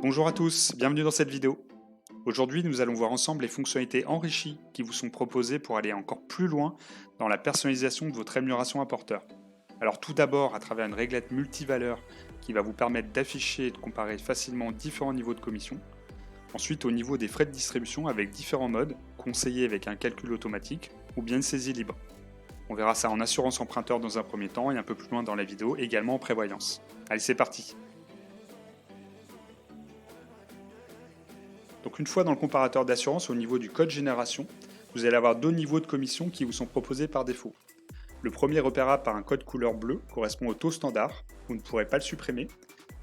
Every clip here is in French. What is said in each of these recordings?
Bonjour à tous, bienvenue dans cette vidéo. Aujourd'hui, nous allons voir ensemble les fonctionnalités enrichies qui vous sont proposées pour aller encore plus loin dans la personnalisation de votre rémunération apporteur. Alors tout d'abord, à travers une réglette multivaleur qui va vous permettre d'afficher et de comparer facilement différents niveaux de commission. Ensuite, au niveau des frais de distribution avec différents modes, conseillés avec un calcul automatique ou bien une saisie libre. On verra ça en assurance emprunteur dans un premier temps et un peu plus loin dans la vidéo, également en prévoyance. Allez, c'est parti. Donc une fois dans le comparateur d'assurance, au niveau du code génération, vous allez avoir deux niveaux de commission qui vous sont proposés par défaut. Le premier repérable par un code couleur bleu correspond au taux standard, vous ne pourrez pas le supprimer,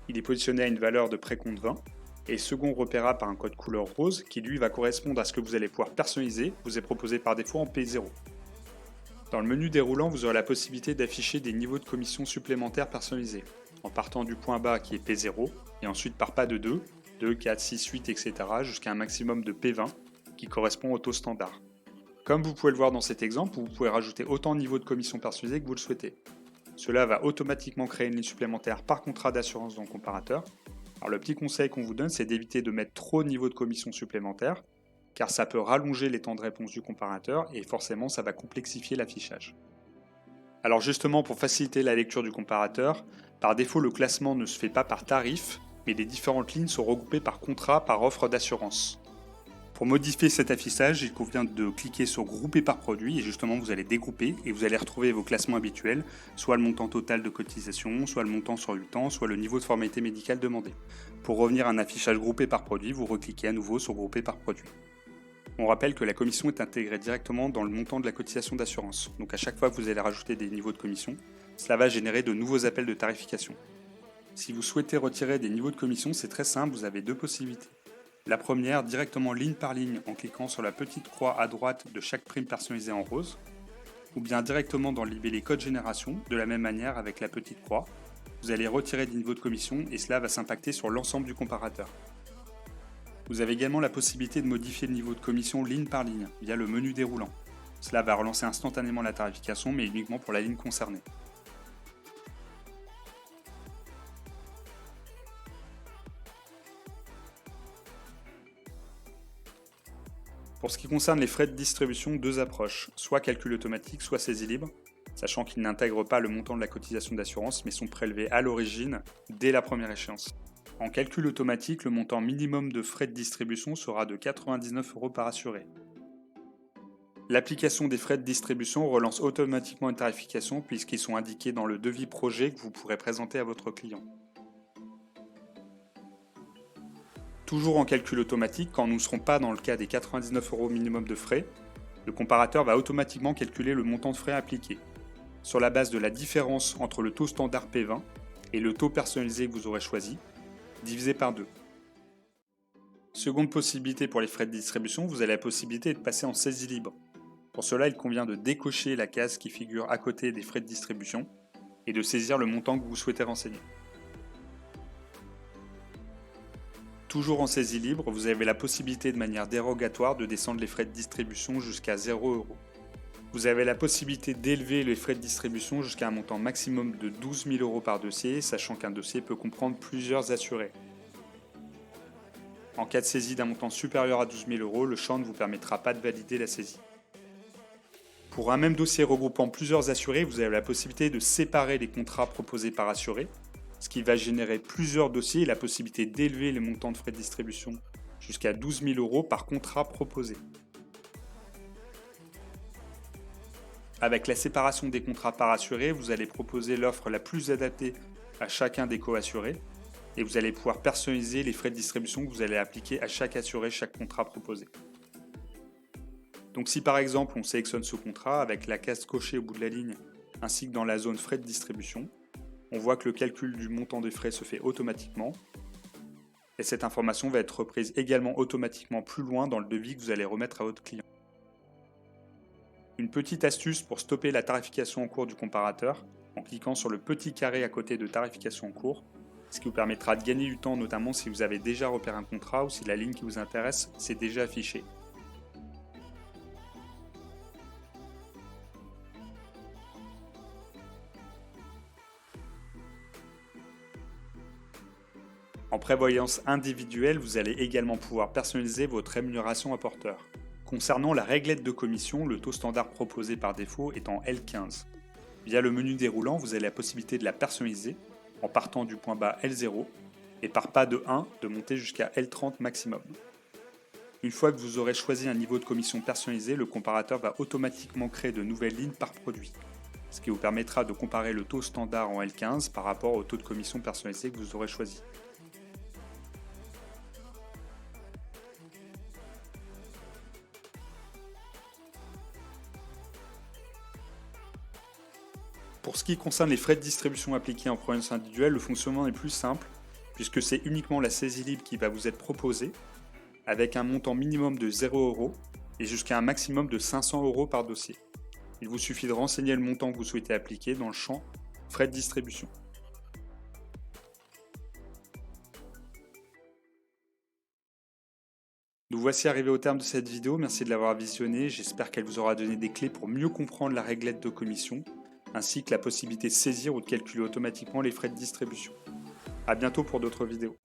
il est positionné à une valeur de précompte 20, et le second repérable par un code couleur rose qui lui va correspondre à ce que vous allez pouvoir personnaliser, vous est proposé par défaut en P0. Dans le menu déroulant, vous aurez la possibilité d'afficher des niveaux de commission supplémentaires personnalisés, en partant du point bas qui est P0, et ensuite par pas de 2, 4, 6, 8, etc. jusqu'à un maximum de P20 qui correspond au taux standard. Comme vous pouvez le voir dans cet exemple, vous pouvez rajouter autant de niveaux de commission personnalisés que vous le souhaitez. Cela va automatiquement créer une ligne supplémentaire par contrat d'assurance dans le comparateur. Alors le petit conseil qu'on vous donne, c'est d'éviter de mettre trop de niveaux de commission supplémentaires, car ça peut rallonger les temps de réponse du comparateur et forcément ça va complexifier l'affichage. Alors justement, pour faciliter la lecture du comparateur, par défaut le classement ne se fait pas par tarif, mais les différentes lignes sont regroupées par contrat, par offre d'assurance. Pour modifier cet affichage, il convient de cliquer sur Grouper par produit et justement vous allez dégrouper et vous allez retrouver vos classements habituels, soit le montant total de cotisation, soit le montant sur 8 ans, soit le niveau de formalité médicale demandé. Pour revenir à un affichage groupé par produit, vous recliquez à nouveau sur Grouper par produit. On rappelle que la commission est intégrée directement dans le montant de la cotisation d'assurance, donc à chaque fois que vous allez rajouter des niveaux de commission, cela va générer de nouveaux appels de tarification. Si vous souhaitez retirer des niveaux de commission, c'est très simple, vous avez deux possibilités. La première, directement ligne par ligne en cliquant sur la petite croix à droite de chaque prime personnalisée en rose, ou bien directement dans le libellé code génération, de la même manière avec la petite croix. Vous allez retirer des niveaux de commission et cela va s'impacter sur l'ensemble du comparateur. Vous avez également la possibilité de modifier le niveau de commission ligne par ligne via le menu déroulant. Cela va relancer instantanément la tarification mais uniquement pour la ligne concernée. Pour ce qui concerne les frais de distribution, deux approches, soit calcul automatique, soit saisie libre, sachant qu'ils n'intègrent pas le montant de la cotisation d'assurance mais sont prélevés à l'origine dès la première échéance. En calcul automatique, le montant minimum de frais de distribution sera de 99 € par assuré. L'application des frais de distribution relance automatiquement une tarification puisqu'ils sont indiqués dans le devis projet que vous pourrez présenter à votre client. Toujours en calcul automatique, quand nous ne serons pas dans le cas des 99 € minimum de frais, le comparateur va automatiquement calculer le montant de frais appliqué, sur la base de la différence entre le taux standard P20 et le taux personnalisé que vous aurez choisi, divisé par 2. Seconde possibilité pour les frais de distribution, vous avez la possibilité de passer en saisie libre. Pour cela, il convient de décocher la case qui figure à côté des frais de distribution et de saisir le montant que vous souhaitez renseigner. Toujours en saisie libre, vous avez la possibilité de manière dérogatoire de descendre les frais de distribution jusqu'à 0 €. Vous avez la possibilité d'élever les frais de distribution jusqu'à un montant maximum de 12 000 € par dossier, sachant qu'un dossier peut comprendre plusieurs assurés. En cas de saisie d'un montant supérieur à 12 000 €, le champ ne vous permettra pas de valider la saisie. Pour un même dossier regroupant plusieurs assurés, vous avez la possibilité de séparer les contrats proposés par assuré, ce qui va générer plusieurs dossiers et la possibilité d'élever les montants de frais de distribution jusqu'à 12 000 € par contrat proposé. Avec la séparation des contrats par assuré, vous allez proposer l'offre la plus adaptée à chacun des co-assurés et vous allez pouvoir personnaliser les frais de distribution que vous allez appliquer à chaque assuré, chaque contrat proposé. Donc si par exemple on sélectionne ce contrat avec la case cochée au bout de la ligne ainsi que dans la zone frais de distribution, on voit que le calcul du montant des frais se fait automatiquement et cette information va être reprise également automatiquement plus loin dans le devis que vous allez remettre à votre client. Une petite astuce pour stopper la tarification en cours du comparateur en cliquant sur le petit carré à côté de tarification en cours, ce qui vous permettra de gagner du temps notamment si vous avez déjà repéré un contrat ou si la ligne qui vous intéresse s'est déjà affichée. En prévoyance individuelle, vous allez également pouvoir personnaliser votre rémunération apporteur. Concernant la réglette de commission, le taux standard proposé par défaut est en L15. Via le menu déroulant, vous avez la possibilité de la personnaliser en partant du point bas L0 et par pas de 1 de monter jusqu'à L30 maximum. Une fois que vous aurez choisi un niveau de commission personnalisé, le comparateur va automatiquement créer de nouvelles lignes par produit, ce qui vous permettra de comparer le taux standard en L15 par rapport au taux de commission personnalisé que vous aurez choisi. Pour ce qui concerne les frais de distribution appliqués en prévoyance individuelle, le fonctionnement est plus simple, puisque c'est uniquement la saisie libre qui va vous être proposée, avec un montant minimum de 0 € et jusqu'à un maximum de 500 € par dossier. Il vous suffit de renseigner le montant que vous souhaitez appliquer dans le champ frais de distribution. Nous voici arrivés au terme de cette vidéo, merci de l'avoir visionnée, j'espère qu'elle vous aura donné des clés pour mieux comprendre la réglette de commission, ainsi que la possibilité de saisir ou de calculer automatiquement les frais de distribution. A bientôt pour d'autres vidéos.